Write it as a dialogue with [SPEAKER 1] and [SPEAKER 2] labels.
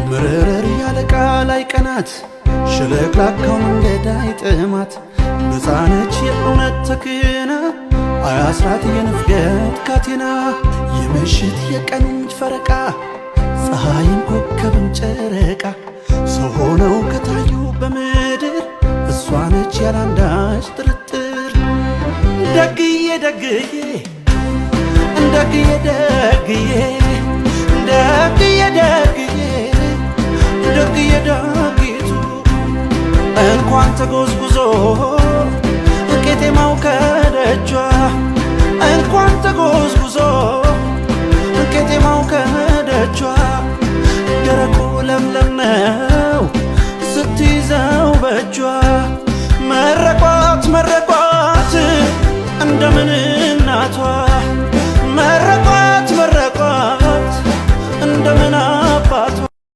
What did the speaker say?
[SPEAKER 1] ምርር ያለ ቃል አይቀናት ሽለቅላካው መንገድ አይጥማት ነፃነች የእውነት ተክና አያስራት የንፍገት ካቴና የምሽት የቀኑን ፈረቃ ፀሐይም ኮከብም ጨረቃ ሰው ሆነው ከታዩ በምድር እሷ ነች ያላንዳች ጥርጥር ደግዬ ደግዬ ደግዬ ደግዬ ደግዬ ደግዬ ደግዬ ደግይቱ እንኳን ተጎዝጉዞ ቄጤማው ከደጇ እንኳን ተጎዝጉዞ